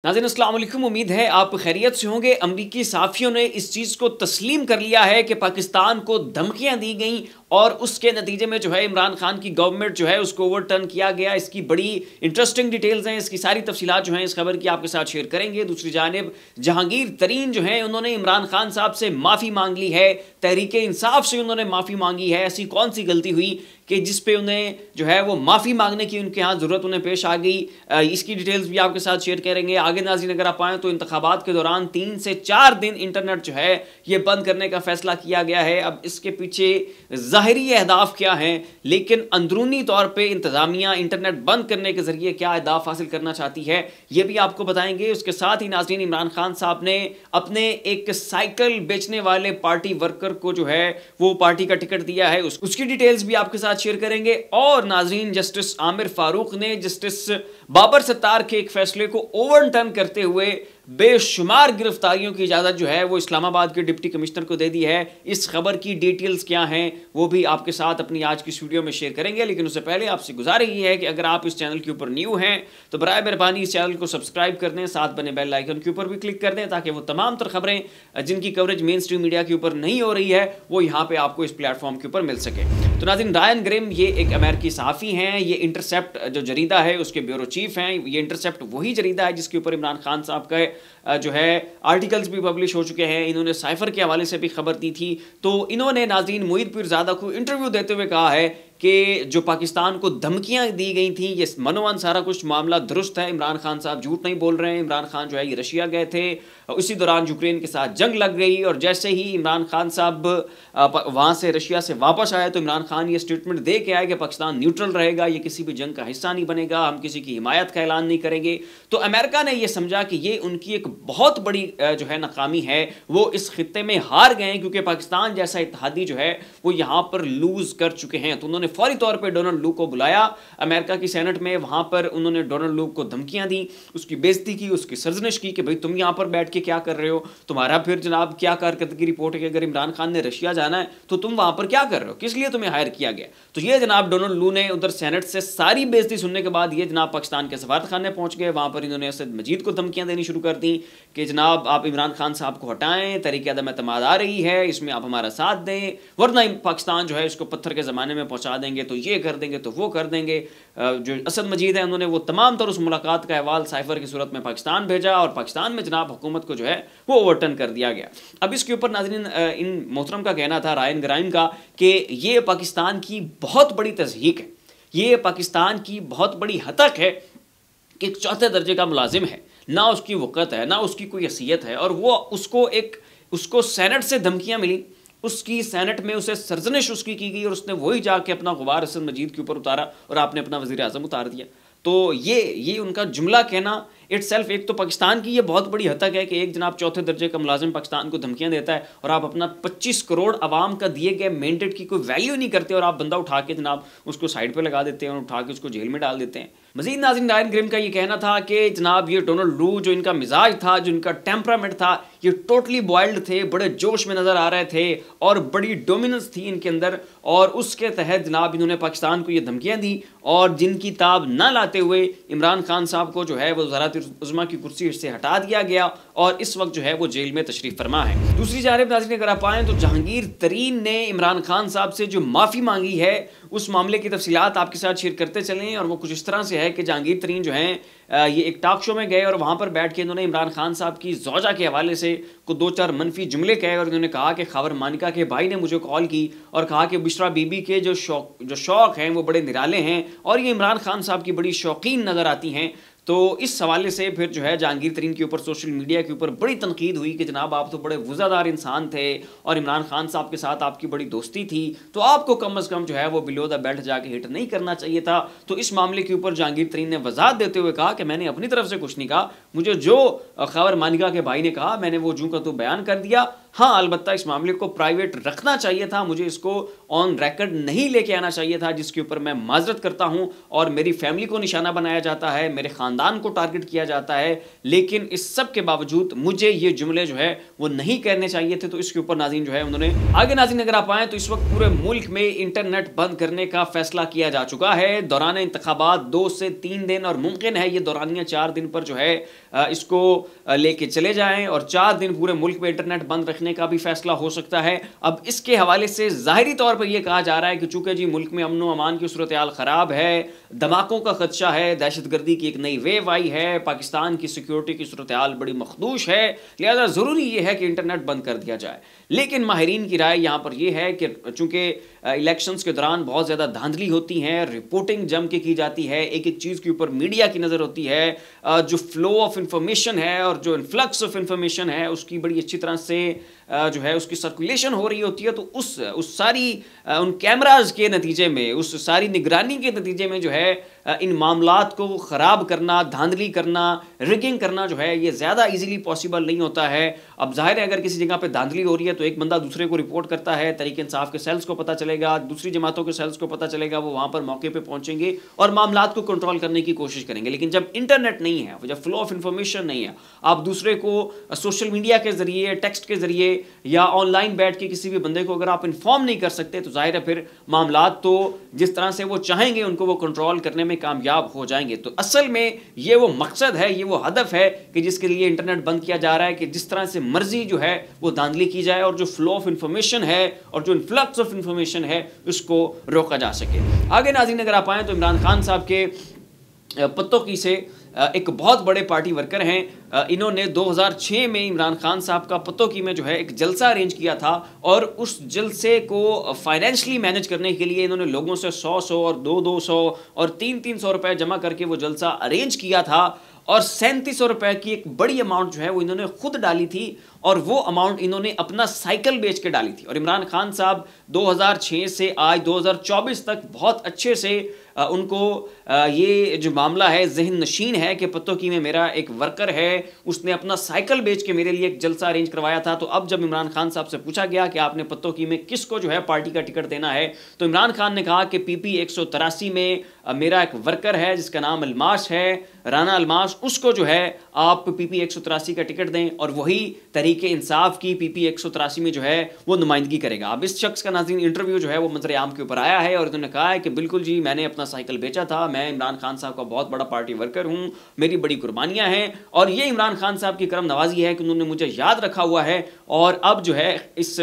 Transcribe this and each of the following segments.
नाज़रीन अस्सलाम वालेकुम, उम्मीद है आप खैरियत से होंगे। अमरीकी सहाफ़ियों ने इस चीज़ को तस्लीम कर लिया है कि पाकिस्तान को धमकियां दी गई और उसके नतीजे में जो है इमरान खान की गवर्नमेंट जो है उसको ओवरटर्न किया गया। इसकी बड़ी इंटरेस्टिंग डिटेल्स हैं, इसकी सारी तफसीलात जो हैं इस खबर की आपके साथ शेयर करेंगे। दूसरी जानिब जहांगीर तरीन जो है उन्होंने इमरान खान साहब से माफ़ी मांग ली है, तहरीक इंसाफ से उन्होंने माफ़ी मांगी है। ऐसी कौन सी गलती हुई कि जिस पे उन्हें जो है वो माफ़ी मांगने की उनके यहाँ ज़रूरत उन्हें पेश आ गई। इसकी डिटेल्स भी आपके साथ शेयर करेंगे। आगे नाज़रीन अगर आप आएँ तो इंतखाबात के दौरान 3 से 4 दिन इंटरनेट जो है ये बंद करने का फैसला किया गया है। अब इसके पीछे ज़ाहिरी अहदाफ क्या हैं, लेकिन अंदरूनी तौर पर इंतज़ामिया इंटरनेट बंद करने के ज़रिए क्या अहदाफ हासिल करना चाहती है ये भी आपको बताएंगे। उसके साथ ही नाज़रीन इमरान खान साहब ने अपने एक साइकिल बेचने वाले पार्टी वर्कर को जो है वो पार्टी का टिकट दिया है, उसकी डिटेल्स भी आपके साथ शेयर करेंगे। और नाज़रीन जस्टिस आमिर फारूक ने जस्टिस बाबर सत्तार के एक फैसले को ओवरटर्न करते हुए बेशुमार गिरफ्तारियों की इजाज़त जो है वो इस्लामाबाद के डिप्टी कमिश्नर को दे दी है। इस खबर की डिटेल्स क्या हैं वो भी आपके साथ अपनी आज की वीडियो में शेयर करेंगे। लेकिन उससे पहले आपसे गुजारिश ये है कि अगर आप इस चैनल के ऊपर न्यू हैं तो बराए मेहरबानी इस चैनल को सब्सक्राइब कर दें, साथ बने बेल आइकन के ऊपर भी क्लिक कर दें ताकि वो तमाम तर खबरें जिनकी कवरेज मेन स्ट्रीम मीडिया के ऊपर नहीं हो रही है वो यहाँ पर आपको इस प्लेटफॉर्म के ऊपर मिल सके। तो नाज़रीन रायन ग्रिम ये एक अमेरिकी सहाफ़ी हैं, ये इंटरसेप्ट जो जरीदा है उसके ब्यूरो चीफ हैं। ये इंटरसेप्ट वही जरीदा है जिसके ऊपर इमरान खान साहब का जो है आर्टिकल्स भी पब्लिश हो चुके हैं। इन्होंने साइफर के हवाले से भी खबर दी थी। तो इन्होंने नाज़रीन मुईद पीरज़ादा को इंटरव्यू देते हुए कहा है कि जो पाकिस्तान को धमकियां दी गई थी ये मनोवन सारा कुछ मामला दुरुस्त है, इमरान खान साहब झूठ नहीं बोल रहे हैं। इमरान खान जो है ये रशिया गए थे, उसी दौरान यूक्रेन के साथ जंग लग गई और जैसे ही इमरान खान साहब वहाँ से रशिया से वापस आए तो इमरान खान ये स्टेटमेंट दे के आए कि पाकिस्तान न्यूट्रल रहेगा, ये किसी भी जंग का हिस्सा नहीं बनेगा, हम किसी की हिमायत का ऐलान नहीं करेंगे। तो अमेरिका ने यह समझा कि ये उनकी एक बहुत बड़ी जो है नाकामी है, वो इस खित्ते में हार गए क्योंकि पाकिस्तान जैसा इत्तेहादी जो है वो यहाँ पर लूज कर चुके हैं। तो उन्होंने फौरी तौर पे डोनाल्ड लू को बुलाया अमेरिका की सेनेट में, वहां पर उन्होंने डोनाल्ड लू को धमकियां दी, उसकी बेइज्जती की, उसकी सरजनिश की कि भाई तुम यहां पर बैठ के क्या कर रहे हो, तुम्हारा फिर जनाब क्या कारकर्दगी रिपोर्ट है कि अगर इमरान खान ने रशिया जाना है तो तुम वहां पर क्या कर रहे हो, किस लिए तुम्हें हायर किया गया। तो ये जनाब डोनाल्ड लू ने उधर सेनेट से सारी बेइज्जती सुनने के बाद ये जनाब पाकिस्तान के सफारतखाने पहुंच गए। वहां पर इन्होंने असद मजीद को धमकियां देनी शुरू कर दी कि जनाब आप इमरान खान साहब को हटाएं, तरीके अदम एतमाद आ रही है, इसमें आप हमारा साथ दें, वरना पाकिस्तान जो है इसको पत्थर के ज़माने में पहुंचा देंगे, तो ये कर देंगे तो वो कर देंगे। जो असद मजीद है उन्होंने वो तमाम तर उस मुलाकात का अहवाल साइफर की सूरत में पाकिस्तान भेजा और पाकिस्तान में जनाब हुकूमत को जो है वो ओवरटर्न कर दिया गया। अब इसके ऊपर नाज़रीन इन मोहतरम का कहना था रायन ग्राइम का कि ये पाकिस्तान की बहुत बड़ी तज़हीक है, ये पाकिस्तान की बहुत बड़ी हतक है कि एक चौथे दर्जे का मुलाजिम है, ना उसकी वक़्त है ना उसकी कोई हैसियत है, और वो उसको सेनेट से धमकियाँ मिली, उसकी सेनेट में उसे सरजनिश उसकी की गई और उसने वही जाके अपना गुबार असद मजीद के ऊपर उतारा और आपने अपना वज़ीर आज़म उतार दिया। तो ये उनका जुमला कहना इटसेल्फ एक तो पाकिस्तान की ये बहुत बड़ी हतक है कि एक जनाब चौथे दर्जे का मुलाजिम पाकिस्तान को धमकियां देता है और आप अपना 25 करोड़ आवाम का दिए गए मैंडेट की कोई वैल्यू नहीं करते और आप बंदा उठा के जनाब उसको साइड पे लगा देते हैं और उठा के उसको जेल में डाल देते हैं। मजीद नाज़रीन रायन ग्रिम का ये कहना था कि जनाब ये डोनाल्ड लू जो इनका मिजाज था, जो इनका टेम्परामेंट था, ये टोटली बॉइल्ड थे, बड़े जोश में नज़र आ रहे थे और बड़ी डोमिनेंस थी इनके अंदर, और उसके तहत जनाब इन्होंने पाकिस्तान को ये धमकियाँ दी और जिनकी ताब न लाते हुए इमरान खान साहब को जो है वो वज़ारत उज़्मा की कुर्सी से हटा दिया गया और इस वक्त जो है वो जेल में तशरीफ फरमा है। दूसरी जानिब नाज़रीन अगर आप आएँ तो जहांगीर तरीन ने इमरान खान साहब से जो माफ़ी मांगी है उस मामले की तफसीलात आपके साथ शेयर करते चलें। और वो कुछ इस तरह से है कि जहांगीर तरीन जो हैं ये एक टॉक शो में गए और वहाँ पर बैठ के इन्होंने इमरान खान साहब की ज़ौजा के हवाले से को 2-4 मनफी जुमले कहे और इन्होंने कहा कि खबर मानिका के भाई ने मुझे कॉल की और कहा कि बुशरा बीबी के जो शौक़ हैं वो बड़े निराले हैं और ये इमरान खान साहब की बड़ी शौकीन नज़र आती हैं। तो इस हवाले से फिर जो है जहांगीर तरीन के ऊपर सोशल मीडिया के ऊपर बड़ी तनकीद हुई कि जनाब आप तो बड़े वज़ादार इंसान थे और इमरान खान साहब के साथ आपकी बड़ी दोस्ती थी, तो आपको कम अज़ कम जो है वो बिलो द बेल्ट जाके हिट नहीं करना चाहिए था। तो इस मामले के ऊपर जहांगीर तरीन ने वजाहत देते हुए कहा कि मैंने अपनी तरफ से कुछ नहीं कहा, मुझे जो खबर मानिका के भाई ने कहा मैंने वो जूं का तो बयान कर दिया, हाँ, अलबत्ता इस मामले को प्राइवेट रखना चाहिए था, मुझे इसको ऑन रिकॉर्ड नहीं लेके आना चाहिए था, जिसके ऊपर मैं माजरत करता हूं। और मेरी फैमिली को निशाना बनाया जाता है, मेरे खानदान को टारगेट किया जाता है, लेकिन इस सब के बावजूद मुझे ये जुमले जो है वो नहीं कहने चाहिए थे। तो इसके ऊपर नाज़रीन जो है उन्होंने आगे नाज़रीन अगर आप आए तो इस वक्त पूरे मुल्क में इंटरनेट बंद करने का फैसला किया जा चुका है दौरान इंतखाबात 2 से 3 दिन, और मुमकिन है ये दौरानिया 4 दिन पर जो है इसको लेके चले जाएं और 4 दिन पूरे मुल्क में इंटरनेट बंद रखने का भी फैसला हो सकता है। अब इसके हवाले से जाहिरी तौर पर यह कहा जा रहा है कि चूंकि जी मुल्क में अमन व अमान की सूरत हाल खराब है, धमाकों का खदशा है, दहशतगर्दी की एक नई वेव आई है, पाकिस्तान की सिक्योरिटी की सूरत हाल बड़ी मखदूश है, लिहाजा ज़रूरी यह है कि इंटरनेट बंद कर दिया जाए। लेकिन माहिरीन की राय यहाँ पर यह है कि चूंकि इलेक्शंस के दौरान बहुत ज़्यादा धांधली होती है, रिपोर्टिंग जम के की जाती है, एक एक चीज़ के ऊपर मीडिया की नज़र होती है, जो फ्लो ऑफ इंफॉर्मेशन है और जो इन्फ्लक्स ऑफ इंफॉर्मेशन है उसकी बड़ी अच्छी तरह से जो है उसकी सर्कुलेशन हो रही होती है। तो उस सारी उन कैमराज के नतीजे में, उस सारी निगरानी के नतीजे में जो है इन मामलात को ख़राब करना, धांधली करना, रिगिंग करना जो है ये ज़्यादा इजीली पॉसिबल नहीं होता है। अब जाहिर है अगर किसी जगह पे धांधली हो रही है तो एक बंदा दूसरे को रिपोर्ट करता है, तहरीक इंसाफ के सेल्स को पता चलेगा, दूसरी जमातों के सेल्स को पता चलेगा, वो वहाँ पर मौके पर पहुँचेंगे और मामलात को कंट्रोल करने की कोशिश करेंगे। लेकिन जब इंटरनेट नहीं है, जब फ्लो ऑफ इंफॉर्मेशन नहीं है, आप दूसरे को सोशल मीडिया के ज़रिए, टेक्स्ट के ज़रिए या ऑनलाइन बैठ के किसी भी बंदे को अगर आप इन्फॉर्म नहीं कर सकते तो जाहिर है फिर मामलात तो जिस तरह से वो चाहेंगे उनको वो कंट्रोल करने में कामयाब हो जाएंगे। तो असल में ये वो मकसद है, ये वो हदफ है कि जिसके लिए इंटरनेट बंद किया जा रहा है कि जिस तरह से मर्जी जो है वो धांधली की जाए और जो फ्लो ऑफ इंफॉर्मेशन है और जो इन्फ्लक्स ऑफ इंफॉर्मेशन है उसको रोका जा सके। आगे नाज़रीन अगर आप आएँ तो इमरान खान साहब के पत्तों की से एक बहुत बड़े पार्टी वर्कर हैं, इन्होंने 2006 में इमरान खान साहब का पत्तोकी में जो है एक जलसा अरेंज किया था और उस जलसे को फाइनेंशियली मैनेज करने के लिए इन्होंने लोगों से 100 और 200 और 300 रुपए जमा करके वो जलसा अरेंज किया था और 3700 रुपए की एक बड़ी अमाउंट जो है वो इन्होंने खुद डाली थी और वो अमाउंट इन्होंने अपना साइकिल बेच के डाली थी। और इमरान खान साहब 2006 से आज 2024 तक बहुत अच्छे से उनको ये जो मामला है जहन नशीन है कि पत्तोकी में मेरा एक वर्कर है, उसने अपना साइकिल बेच के मेरे लिए एक जलसा अरेंज करवाया था। तो अब जब इमरान खान साहब से पूछा गया कि आपने पत्तोकी में किसको जो है पार्टी का टिकट देना है, तो इमरान खान ने कहा कि PP 183 में मेरा एक वर्कर है जिसका नाम अलमाश है, राना अलमाश, उसको जो है आप PP 183 का टिकट दें और वही तरीके इंसाफ की PP 183 में जो है वो नुमाइंदगी करेगा। अब इस शख्स का नाज़रीन इंटरव्यू जो है वो मंजर आम के ऊपर आया है और उन्होंने कहा है कि बिल्कुल जी मैंने अपना साइकिल बेचा था, मैं इमरान खान साहब का बहुत बड़ा पार्टी वर्कर हूँ, मेरी बड़ी कुर्बानियाँ हैं और ये इमरान खान साहब की करम नवाजी है कि उन्होंने मुझे याद रखा हुआ है और अब जो है इस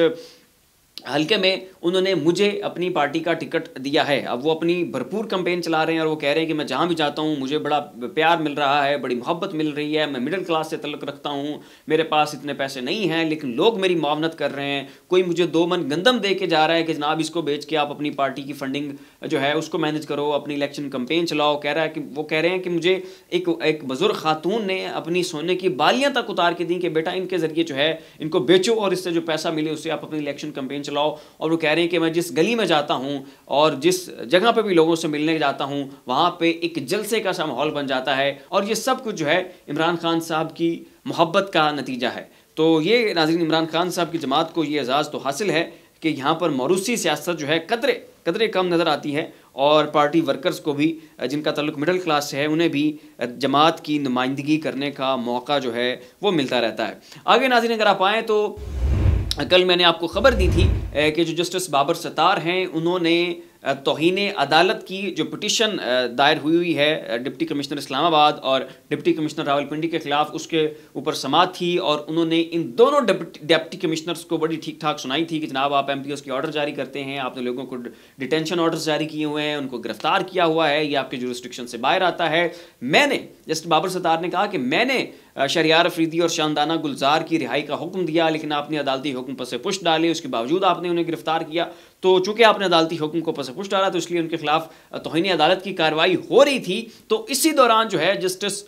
हल्के में उन्होंने मुझे अपनी पार्टी का टिकट दिया है। अब वो अपनी भरपूर कैंपेन चला रहे हैं और वो कह रहे हैं कि मैं जहाँ भी जाता हूँ मुझे बड़ा प्यार मिल रहा है, बड़ी मोहब्बत मिल रही है, मैं मिडिल क्लास से तल्लुक़ रखता हूँ, मेरे पास इतने पैसे नहीं हैं लेकिन लोग मेरी मुआवनत कर रहे हैं, कोई मुझे 2 मन गंदम दे के जा रहा है कि जनाब इसको बेच के आप अपनी पार्टी की फंडिंग जो है उसको मैनेज करो, अपनी इलेक्शन कैंपेन चलाओ। वो कह रहे हैं कि मुझे एक बुजुर्ग खातून ने अपनी सोने की बालियाँ तक उतार के दी कि बेटा इनके ज़रिए जो है इनको बेचो और इससे जो पैसा मिले उससे आप अपनी इलेक्शन कैंपेन चलाओ। और वो कह रहे हैं कि मैं जिस गली में जाता हूं और जिस जगह पे भी लोगों से मिलने जाता हूं वहां पे एक जलसे का सा माहौल बन जाता है और ये सब कुछ जो है इमरान खान साहब की मोहब्बत का नतीजा है। तो ये नाज़रीन इमरान खान साहब की जमात को ये एजाज़ तो हासिल है कि यहाँ पर मौरूसी सियासत जो है कदरे कम नज़र आती है और पार्टी वर्कर्स को भी जिनका ताल्लुक मिडिल क्लास से है उन्हें भी जमात की नुमाइंदगी करने का मौका जो है वो मिलता रहता है। आगे नाज़रीन अगर आप आएँ तो कल मैंने आपको खबर दी थी कि जो जस्टिस बाबर सत्तार हैं उन्होंने तौहीन अदालत की जो पिटिशन दायर हुई है डिप्टी कमिश्नर इस्लामाबाद और डिप्टी कमिश्नर रावलपिंडी के खिलाफ, उसके ऊपर समाअत थी और उन्होंने इन दोनों डिप्टी कमिश्नर्स को बड़ी ठीक ठाक सुनाई थी कि जनाब आप MPOs के ऑर्डर जारी करते हैं, आपने लोगों को डिटेंशन ऑर्डर्स जारी किए हुए हैं, उनको गिरफ्तार किया हुआ है, ये आपके जुरिस्डिक्शन से बाहर आता है। मैंने जस्टिस बाबर सत्तार ने कहा कि मैंने शरियार अफरीदी और शानदाना गुलजार की रिहाई का हुक्म दिया लेकिन आपने अदालती हुक्म पर से पुश डाले, उसके बावजूद आपने उन्हें गिरफ्तार किया। तो चूंकि आपने अदालती हुक्म को पस पुश डाला तो इसलिए उनके खिलाफ तौहीन अदालत की कार्रवाई हो रही थी। तो इसी दौरान जो है जस्टिस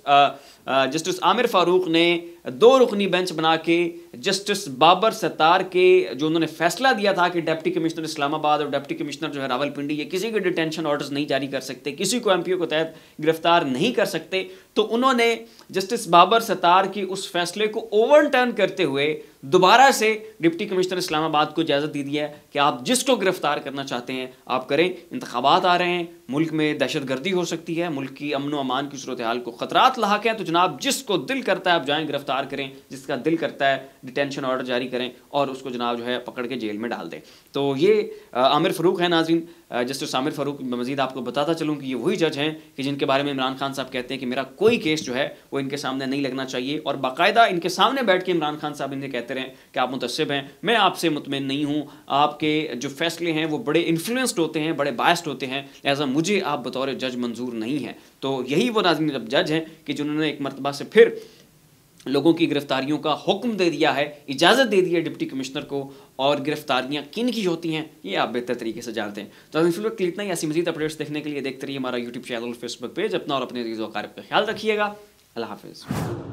जस्टिस आमिर फारूक ने 2 रुकनी बेंच बना के जस्टिस बाबर सत्तार के जो उन्होंने फैसला दिया था कि डिप्टी कमिश्नर इस्लामाबाद और डिप्टी कमिश्नर जो है रावलपिंडी ये किसी के डिटेंशन ऑर्डर्स नहीं जारी कर सकते, किसी को एमपीओ के तहत गिरफ्तार नहीं कर सकते, तो उन्होंने जस्टिस बाबर सत्तार की उस फैसले को ओवरटर्न करते हुए दोबारा से डिप्टी कमिश्नर इस्लामाबाद को इजाज़त दी है कि आप जिसको गिरफ्तार करना चाहते हैं आप करें। इंतखाबात आ रहे हैं, मुल्क में दहशतगर्दी हो सकती है, मुल्क की अमन व अमान की सूरत हाल को ख़तरात लाक हैं, तो जनाब जिसको दिल करता है आप जाएँ गिरफ्तार करें, जिसका दिल करता है डिटेंशन ऑर्डर जारी करें और उसको जनाब जो है पकड़ के जेल में डाल दें। तो ये आमिर फ़ारूक है नाज़रीन, जस्टिस आमिर फ़ारूक। मज़ीद आपको बताता चलूँ कि ये वही जज हैं कि जिनके बारे में इमरान खान साहब कहते हैं कि मेरा कोई केस जो है वो इनके सामने नहीं लगना चाहिए, और बाकायदा इनके सामने बैठ के इमरान खान साहब इन्हें कहते रहें कि आप मुतसिब हैं, मैं आपसे मुतमिन नहीं हूँ, आपके जो फैसले हैं वो बड़े इन्फ्लुएंस्ड होते हैं, बड़े बायस्ड होते हैं, लिहाजा मुझे आप बतौर जज मंजूर नहीं है। तो यही वो नाज़रीन जब जज हैं कि जिन्होंने एक मरतबा से फिर लोगों की गिरफ्तारियों का हुक्म दे दिया है, इजाज़त दे दी है डिप्टी कमिश्नर को, और गिरफ्तारियां किन की होती हैं ये आप बेहतर तरीके से जानते हैं। तो फिलहाल के लिए इतना ही। ऐसी मज़ीद अपडेट्स देखने के लिए देखते रहिए हमारा यूट्यूब चैनल, फेसबुक पेज। अपना और अपने अज़ीज़ व अक़ारिब का ख्याल रखिएगा। अल्लाह हाफ़िज़।